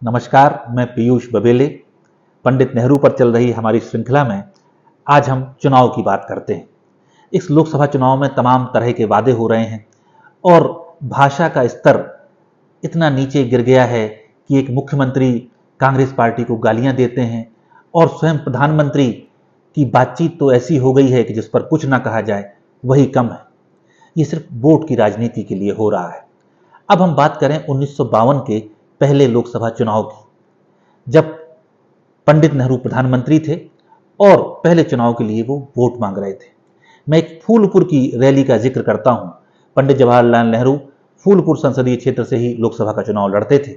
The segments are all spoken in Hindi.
नमस्कार, मैं पीयूष बबेले। पंडित नेहरू पर चल रही हमारी श्रृंखला में आज हम चुनाव की बात करते हैं। इस लोकसभा चुनाव में तमाम तरह के वादे हो रहे हैं और भाषा का स्तर इतना नीचे गिर गया है कि एक मुख्यमंत्री कांग्रेस पार्टी को गालियां देते हैं और स्वयं प्रधानमंत्री की बातचीत तो ऐसी हो गई है कि जिस पर कुछ ना कहा जाए वही कम है। ये सिर्फ वोट की राजनीति के लिए हो रहा है। अब हम बात करें 1952 के पहले लोकसभा चुनाव की, जब पंडित नेहरू प्रधानमंत्री थे और पहले चुनाव के लिए वो वोट मांग रहे थे। मैं एक फूलपुर की रैली का जिक्र करता हूं। पंडित जवाहरलाल नेहरू फूलपुर संसदीय क्षेत्र से ही लोकसभा का चुनाव लड़ते थे।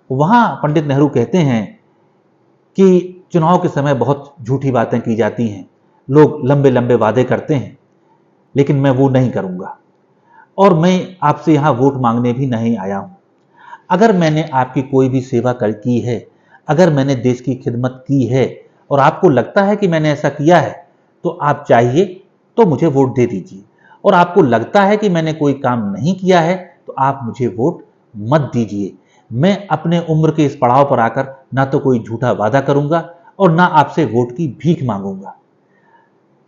वहां पंडित नेहरू कहते हैं कि चुनाव के समय बहुत झूठी बातें की जाती हैं, लोग लंबे लंबे वादे करते हैं, लेकिन मैं वो नहीं करूंगा और मैं आपसे यहां वोट मांगने भी नहीं आया हूं। अगर मैंने आपकी कोई भी सेवा की है, अगर मैंने देश की खिदमत की है और आपको लगता है कि मैंने ऐसा किया है, तो आप चाहिए तो मुझे वोट दे दीजिए, और आपको लगता है कि मैंने कोई काम नहीं किया है तो आप मुझे वोट मत दीजिए। मैं अपने उम्र के इस पड़ाव पर आकर ना तो कोई झूठा वादा करूंगा और ना आपसे वोट की भीख मांगूंगा।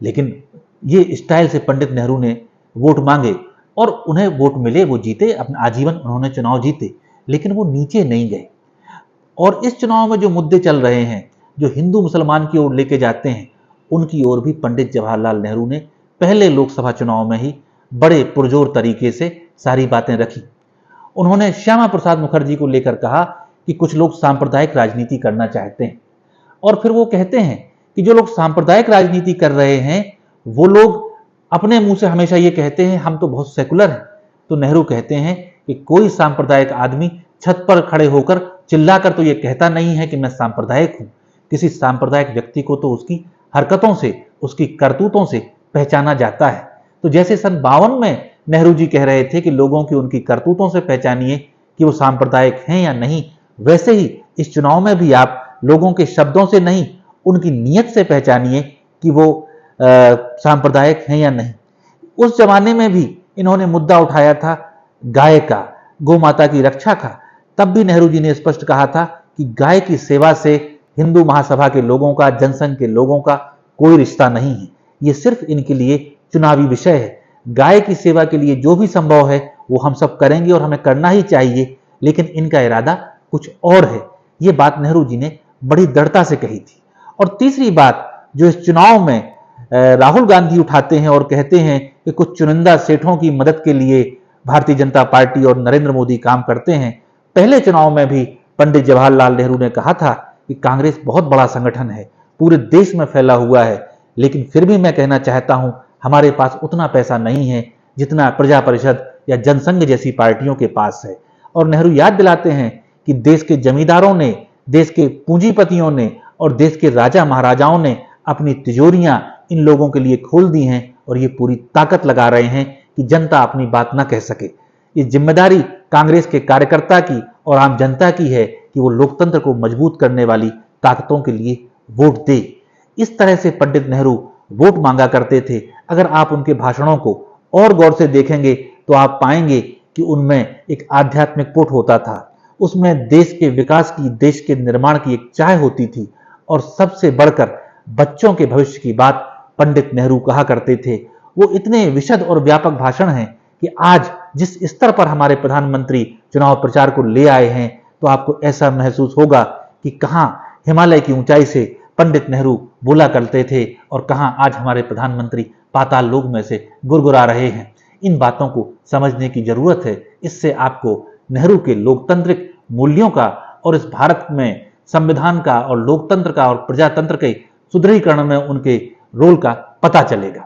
लेकिन ये स्टाइल से पंडित नेहरू ने वोट मांगे और उन्हें वोट मिले, वो जीते, अपना आजीवन उन्होंने चुनाव जीते, लेकिन वो नीचे नहीं गए। और इस चुनाव में जो मुद्दे चल रहे हैं, जो हिंदू मुसलमान की ओर लेके जाते हैं, उनकी ओर भी पंडित जवाहरलाल नेहरू ने पहले लोकसभा चुनाव में ही बड़े पुरजोर तरीके से सारी बातें रखी। उन्होंने श्यामा प्रसाद मुखर्जी को लेकर कहा कि कुछ लोग सांप्रदायिक राजनीति करना चाहते हैं, और फिर वो कहते हैं कि जो लोग सांप्रदायिक राजनीति कर रहे हैं वो लोग अपने मुंह से हमेशा ये कहते हैं हम तो बहुत सेकुलर हैं। तो नेहरू कहते हैं कि कोई सांप्रदायिक आदमी छत पर खड़े होकर चिल्लाकर तो ये कहता नहीं है कि मैं सांप्रदायिक हूं। किसी सांप्रदायिक व्यक्ति को तो उसकी हरकतों से, उसकी करतूतों से पहचाना जाता है। तो जैसे सन 52 में नेहरू जी कह रहे थे कि लोगों की उनकी करतूतों से पहचानिए कि वो सांप्रदायिक हैं या नहीं, वैसे ही इस चुनाव में भी आप लोगों के शब्दों से नहीं, उनकी नीयत से पहचानिए कि वो सांप्रदायिक हैं या नहीं। उस जमाने में भी इन्होंने मुद्दा उठाया था गाय का, गौ माता की रक्षा का। तब भी नेहरू जी ने स्पष्ट कहा था कि गाय की सेवा से हिंदू महासभा के लोगों का, जनसंघ के लोगों का कोई रिश्ता नहीं है, ये सिर्फ इनके लिए चुनावी विषय है। गाय की सेवा के लिए जो भी संभव है वो हम सब करेंगे और हमें करना ही चाहिए, लेकिन इनका इरादा कुछ और है। ये बात नेहरू जी ने बड़ी दृढ़ता से कही थी। और तीसरी बात जो इस चुनाव में राहुल गांधी उठाते हैं और कहते हैं कि कुछ चुनिंदा सेठों की मदद के लिए भारतीय जनता पार्टी और नरेंद्र मोदी काम करते हैं। पहले चुनाव में भी पंडित जवाहरलाल नेहरू ने कहा था कि कांग्रेस बहुत बड़ा संगठन है, पूरे देश में फैला हुआ है, लेकिन फिर भी मैं कहना चाहता हूं हमारे पास उतना पैसा नहीं है जितना प्रजा परिषद या जनसंघ जैसी पार्टियों के पास है। और नेहरू याद दिलाते हैं कि देश के जमींदारों ने, देश के पूंजीपतियों ने और देश के राजा महाराजाओं ने अपनी तिजोरियां इन लोगों के लिए खोल दी हैं और ये पूरी ताकत लगा रहे हैं कि जनता अपनी बात ना कह सके। ये जिम्मेदारी कांग्रेस के कार्यकर्ता की और आम जनता की है कि वो लोकतंत्र को मजबूत करने वाली ताकतों के लिए वोट दे। इस तरह से पंडित नेहरू वोट मांगा करते थे। अगर आप उनके भाषणों को और गौर से देखेंगे तो आप पाएंगे कि उनमें एक आध्यात्मिक पुट होता था, उसमें देश के विकास की, देश के निर्माण की एक चाह होती थी, और सबसे बढ़कर बच्चों के भविष्य की बात पंडित नेहरू कहा करते थे। वो इतने विशद और व्यापक भाषण हैं कि आज जिस स्तर पर हमारे प्रधानमंत्री चुनाव प्रचार को ले आए हैं, तो आपको ऐसा महसूस होगा कि कहां हिमालय की ऊंचाई से पंडित नेहरू बोला करते थे और कहां आज हमारे प्रधानमंत्री पाताल लोक में से गुरगुरा रहे हैं। इन बातों को समझने की जरूरत है। इससे आपको नेहरू के लोकतांत्रिक मूल्यों का और इस भारत में संविधान का और लोकतंत्र का और प्रजातंत्र के सुदृढ़ीकरण में उनके रोल का पता चलेगा।